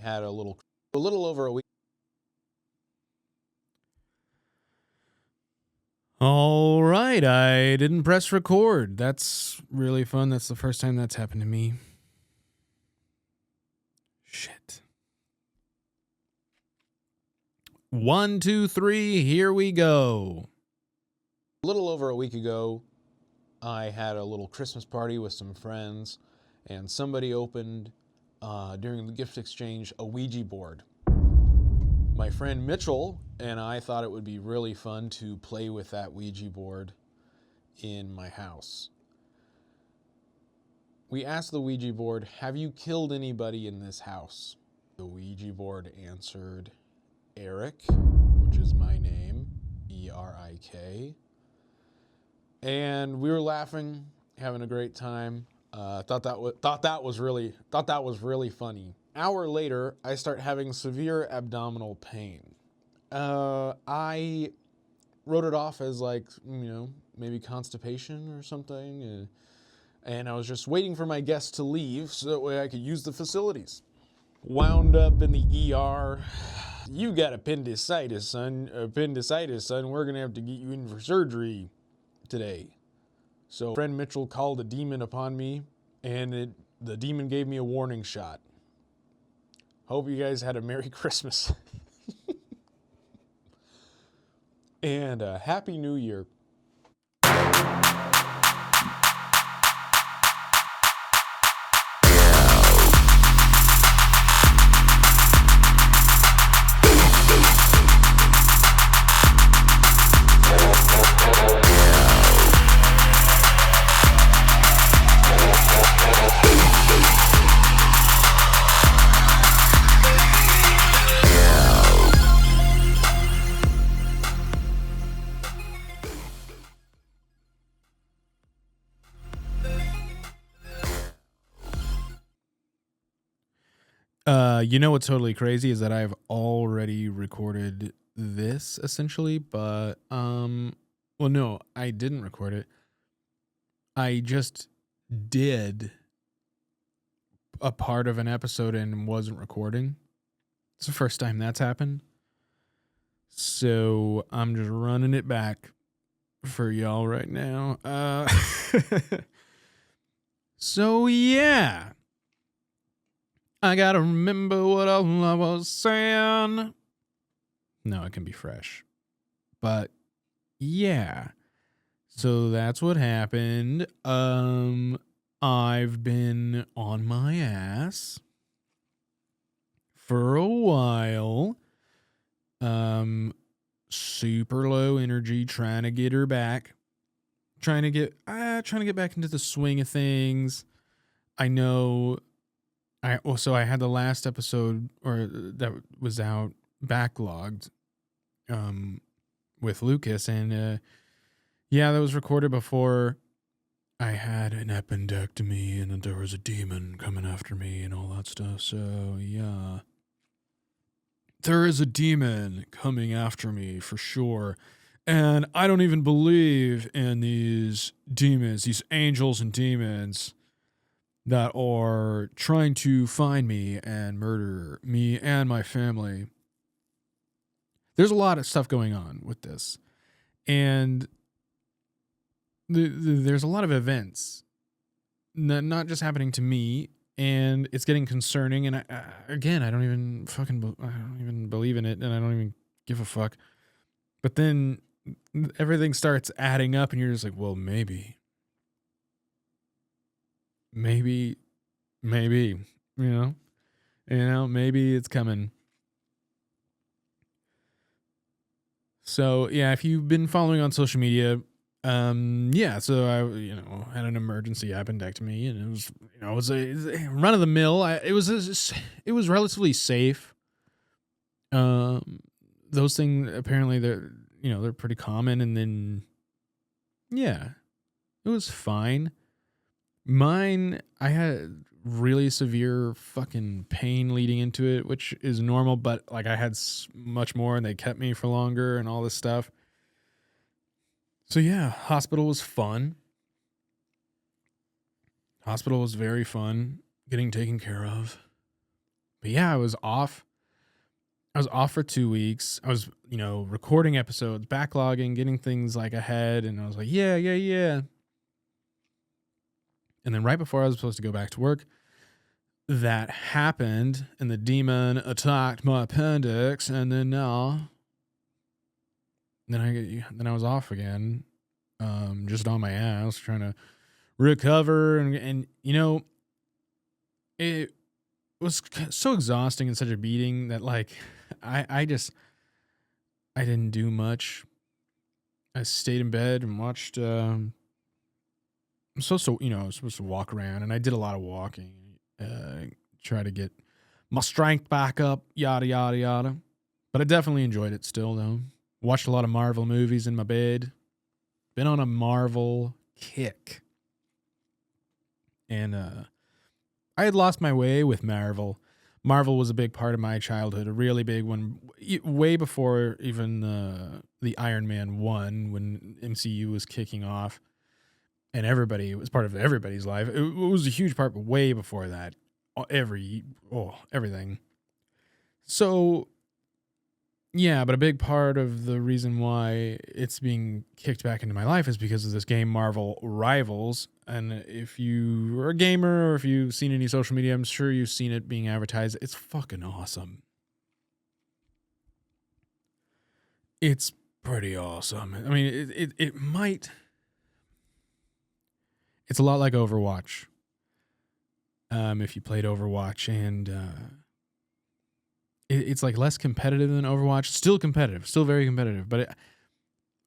had a little over a week. All right, I didn't press record. That's really fun. That's the first time that's happened to me. Shit. 1, 2, 3, here we go. A little over a week ago, I had a little Christmas party with some friends, and somebody opened, during the gift exchange, a Ouija board. My friend Mitchell and I thought it would be really fun to play with that Ouija board in my house. We asked the Ouija board, "Have you killed anybody in this house?" The Ouija board answered, "Erik," which is my name, E-R-I-K. And we were laughing, having a great time. Thought that was really funny. Hour later, I start having severe abdominal pain. I wrote it off as maybe constipation or something. And I was just waiting for my guests to leave so that way I could use the facilities. Wound up in the ER. "You got appendicitis, son. We're going to have to get you in for surgery today." So friend Mitchell called a demon upon me, and the demon gave me a warning shot. Hope you guys had a Merry Christmas. And a Happy New Year. You know what's totally crazy is that I've already recorded this essentially, but well, no, I didn't record it. I just did a part of an episode and wasn't recording. It's the first time that's happened. So I'm just running it back for y'all right now. So yeah. I gotta remember what all I was saying. No, it can be fresh. But yeah. So that's what happened. I've been on my ass for a while. Super low energy, trying to get her back. Trying to get back into the swing of things. I know I had the last episode that was out backlogged with Lucas, and that was recorded before I had an appendectomy and there was a demon coming after me and all that stuff. So yeah, there is a demon coming after me for sure. And I don't even believe in these demons, these angels and demons that are trying to find me and murder me and my family. There's a lot of stuff going on with this. And there's a lot of events not just happening to me, and it's getting concerning. And I don't even believe in it, and I don't even give a fuck. But then everything starts adding up, and you're just like, well, maybe, maybe it's coming. So yeah, if you've been following on social media, so I, had an emergency appendectomy, and it was a run of the mill. It was relatively safe. Those things apparently they're pretty common, and then yeah, it was fine. Mine, I had really severe fucking pain leading into it, which is normal, but like I had much more, and they kept me for longer and all this stuff. So yeah, hospital was fun. Hospital was very fun, getting taken care of. But yeah, I was off. I was off for 2 weeks. I was, recording episodes, backlogging, getting things like ahead. And I was like, yeah. And then right before I was supposed to go back to work, that happened and the demon attacked my appendix. And then then I was off again, just on my ass trying to recover. And it was so exhausting and such a beating that like, I didn't do much. I stayed in bed and watched, I was supposed to walk around, and I did a lot of walking, try to get my strength back up, yada, yada, yada. But I definitely enjoyed it still, though. Watched a lot of Marvel movies in my bed. Been on a Marvel kick. And I had lost my way with Marvel. Marvel was a big part of my childhood, a really big one, way before even the Iron Man 1, when MCU was kicking off. And it was part of everybody's life. It was a huge part, but way before that, everything. So, yeah, but a big part of the reason why it's being kicked back into my life is because of this game, Marvel Rivals. And if you are a gamer or if you've seen any social media, I'm sure you've seen it being advertised. It's fucking awesome. It's pretty awesome. I mean, it might... It's a lot like Overwatch. If you played Overwatch, and it's like less competitive than Overwatch. Still competitive, still very competitive. But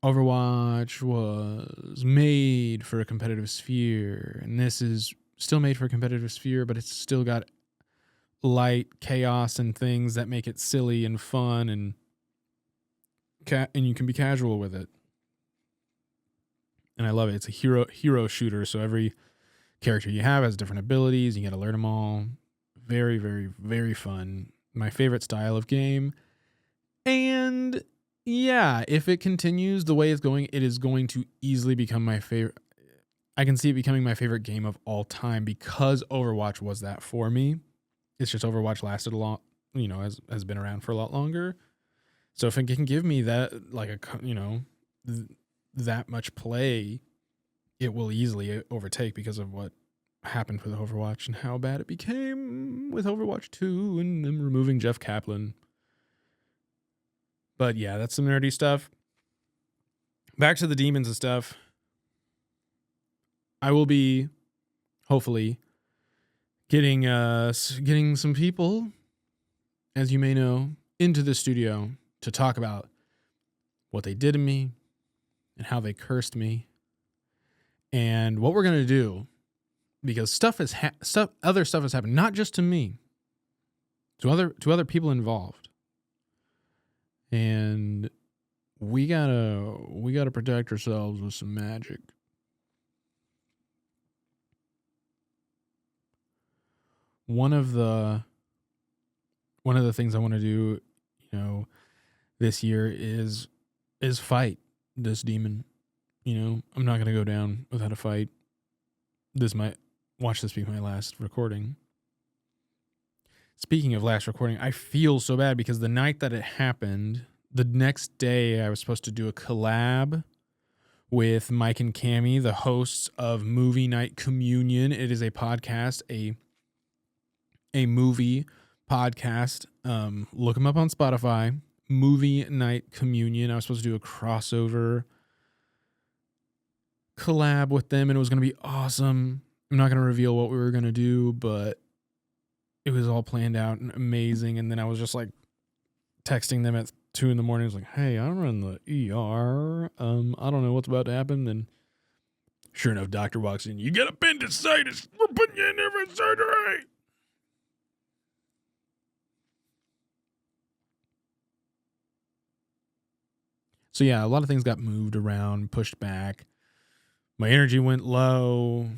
Overwatch was made for a competitive sphere, and this is still made for a competitive sphere, but it's still got light chaos and things that make it silly and fun, and you can be casual with it. And I love it. It's a hero shooter, so every character you have has different abilities. You got to learn them all. Very, very, very fun. My favorite style of game. And yeah, if it continues the way it's going, it is going to easily become my favorite. I can see it becoming my favorite game of all time because Overwatch was that for me. It's just Overwatch lasted a lot, has been around for a lot longer. So if it can give me that, that much play, it will easily overtake because of what happened with Overwatch and how bad it became with Overwatch 2 and them removing Jeff Kaplan. But yeah, that's some nerdy stuff. Back to the demons and stuff. I will be hopefully getting some people, as you may know, into the studio to talk about what they did to me and how they cursed me and what we're going to do, because other stuff has happened, not just to me, to other people involved. And we gotta protect ourselves with some magic. One of the things I want to do, this year is fight this demon. I'm not going to go down without a fight. Watch this be my last recording. Speaking of last recording, I feel so bad because the night that it happened, the next day I was supposed to do a collab with Mike and Cammie, the hosts of Movie Night Communion. It is a podcast, a movie podcast. Look them up on Spotify. Movie Night Communion. I was supposed to do a crossover collab with them, and it was going to be awesome. I'm not going to reveal what we were going to do, but it was all planned out and amazing. And then I was just like texting them at 2 a.m. I was like, hey, I'm in the ER. I don't know what's about to happen. Then sure enough, doctor walks in. You got appendicitis. We're putting you in there for surgery. So yeah, a lot of things got moved around, pushed back. My energy went low,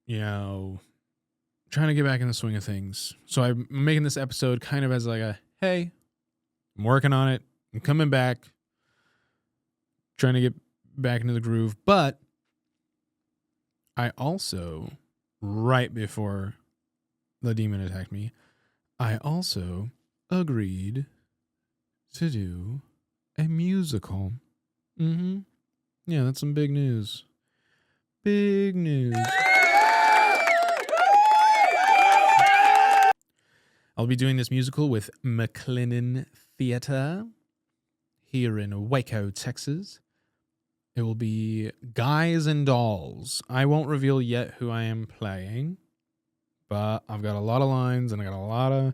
trying to get back in the swing of things. So I'm making this episode kind of as like hey, I'm working on it. I'm coming back, trying to get back into the groove. But I also, right before the demon attacked me, I also agreed to do a musical. Mm-hmm. Yeah, that's some big news. Big news. I'll be doing this musical with McLennan Theater here in Waco, Texas. It will be Guys and Dolls. I won't reveal yet who I am playing, but I've got a lot of lines and I got a lot of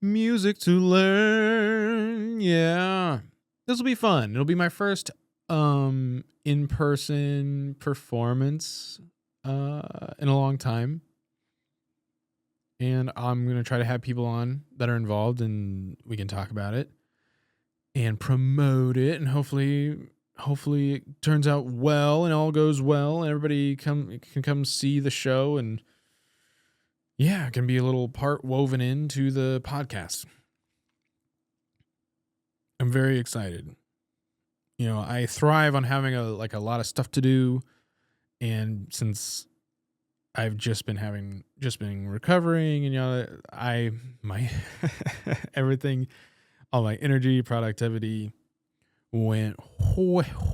music to learn. Yeah. This will be fun. It'll be my first in-person performance in a long time. And I'm going to try to have people on that are involved and we can talk about it and promote it, and hopefully it turns out well and all goes well and everybody can come see the show, and yeah, it can be a little part woven into the podcast. I'm very excited. You know, I thrive on having a lot of stuff to do, and since I've just been recovering, and you know, my everything, all my energy, productivity went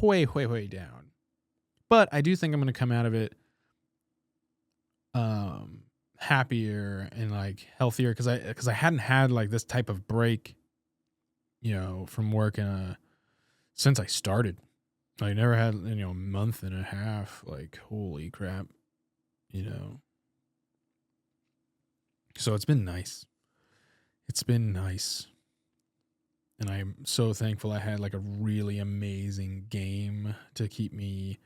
way down. But I do think I'm going to come out of it happier and like healthier, cuz I hadn't had like this type of break, you know, from work since I started. I never had, you know, a month and a half, like holy crap, you know. So it's been nice. It's been nice. And I'm so thankful I had like a really amazing game to keep me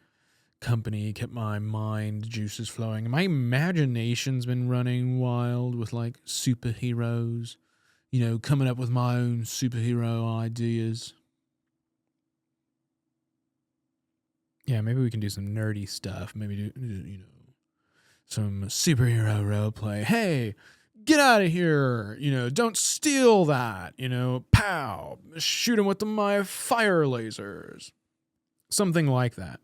company, kept my mind juices flowing. My imagination's been running wild with like superheroes, you know, coming up with my own superhero ideas. Yeah, maybe we can do some nerdy stuff. Maybe do, you know, some superhero role play. Hey, get out of here. You know, don't steal that. You know, pow, shoot him with my fire lasers. Something like that.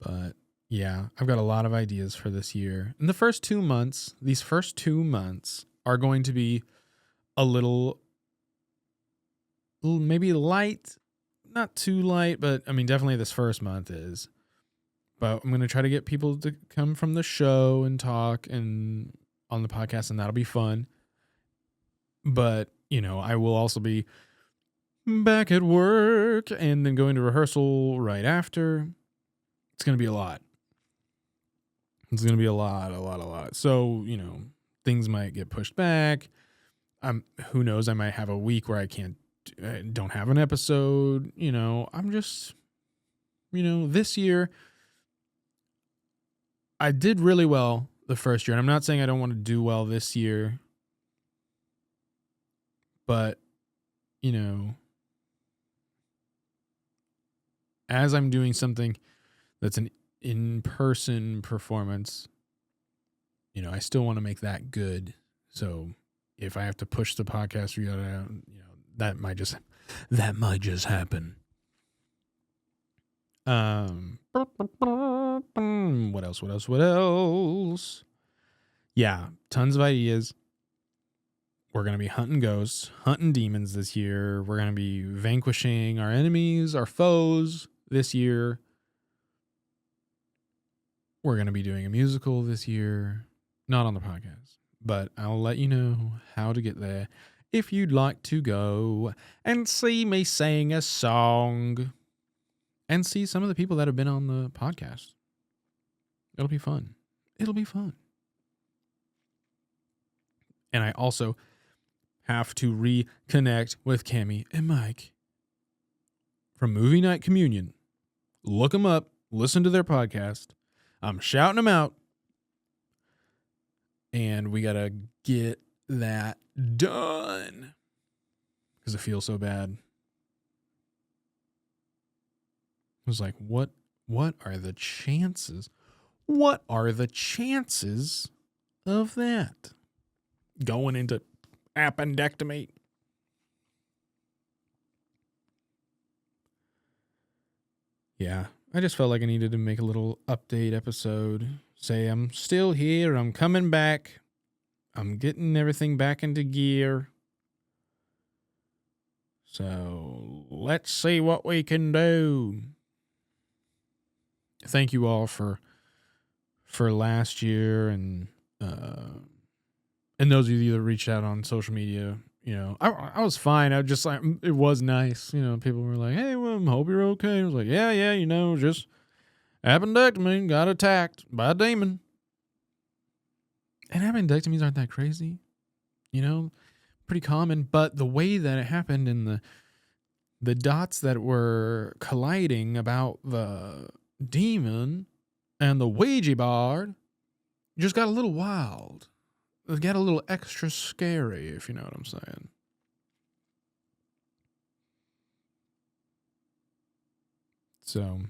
But yeah, I've got a lot of ideas for this year. In the first 2 months, these first 2 months are going to be a little maybe light, not too light, but I mean, definitely this first month is. But I'm going to try to get people to come from the show and talk and on the podcast, and that'll be fun. But, you know, I will also be back at work and then going to rehearsal right after. It's going to be a lot. It's going to be a lot. So, you know, things might get pushed back. Who knows? I might have a week where I don't have an episode. You know, I'm just, you know, this year I did really well the first year. And I'm not saying I don't want to do well this year, but, you know, as I'm doing something that's an in-person performance, you know, I still want to make that good. So if I have to push the podcast, you know, that might just happen. What else? Yeah, tons of ideas. We're going to be hunting ghosts, hunting demons this year. We're going to be vanquishing our enemies, our foes this year. We're going to be doing a musical this year. Not on the podcast, but I'll let you know how to get there if you'd like to go and see me sing a song and see some of the people that have been on the podcast. It'll be fun. And I also have to reconnect with Cammie and Mike from Movie Night Communion. Look them up. Listen to their podcast. I'm shouting them out. And we got to get that done because it feels so bad. I was like, what are the chances? What are the chances of that? Going into appendectomy. Yeah, I just felt like I needed to make a little update episode. Say I'm still here. I'm coming back. I'm getting everything back into gear. So let's see what we can do. Thank you all for last year and those of you that reached out on social media. You know, I was fine. I just like, it was nice. You know, people were like, "Hey, well, I hope you're okay." I was like, "Yeah, you know, just appendectomy, got attacked by a demon." And appendectomies aren't that crazy, you know, pretty common. But the way that it happened and the dots that were colliding about the demon and the Ouija board just got a little wild. It got a little extra scary, if you know what I'm saying. So,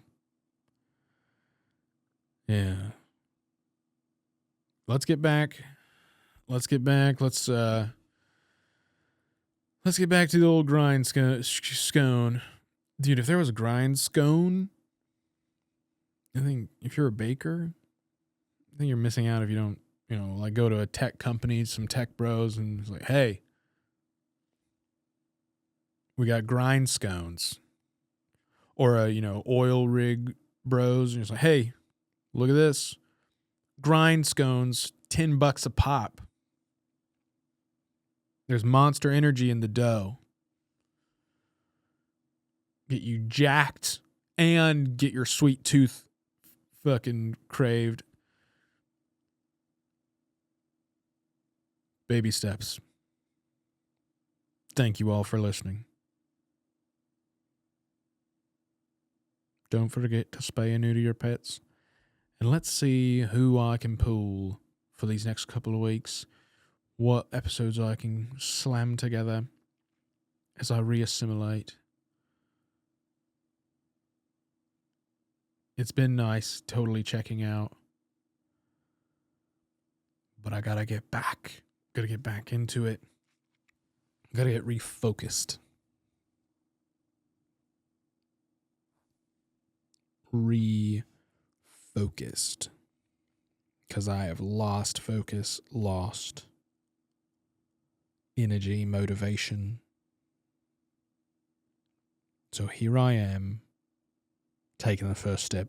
yeah. Let's get back. Let's get back to the old grind scone. Dude, if there was a grind scone, I think if you're a baker, I think you're missing out if you don't, you know, like go to a tech company, some tech bros, and it's like, "Hey, we got grind scones." Or a, you know, oil rig bros, and it's like, "Hey, look at this. Grind scones, $10 a pop. There's Monster Energy in the dough. Get you jacked and get your sweet tooth fucking craved." Baby steps. Thank you all for listening. Don't forget to spay and neuter your pets. And let's see who I can pull for these next couple of weeks. What episodes I can slam together as I reassimilate. It's been nice totally checking out. But I gotta get back. Gotta get back into it. Gotta get refocused. Refocused. Because I have lost focus, lost energy, motivation. So here I am, taking the first step.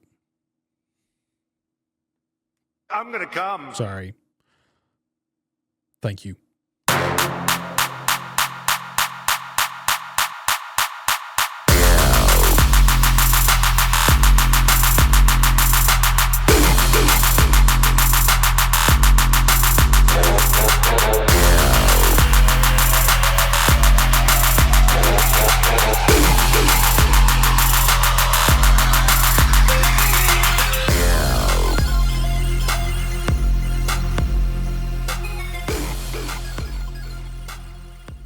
I'm gonna come. Sorry. Thank you.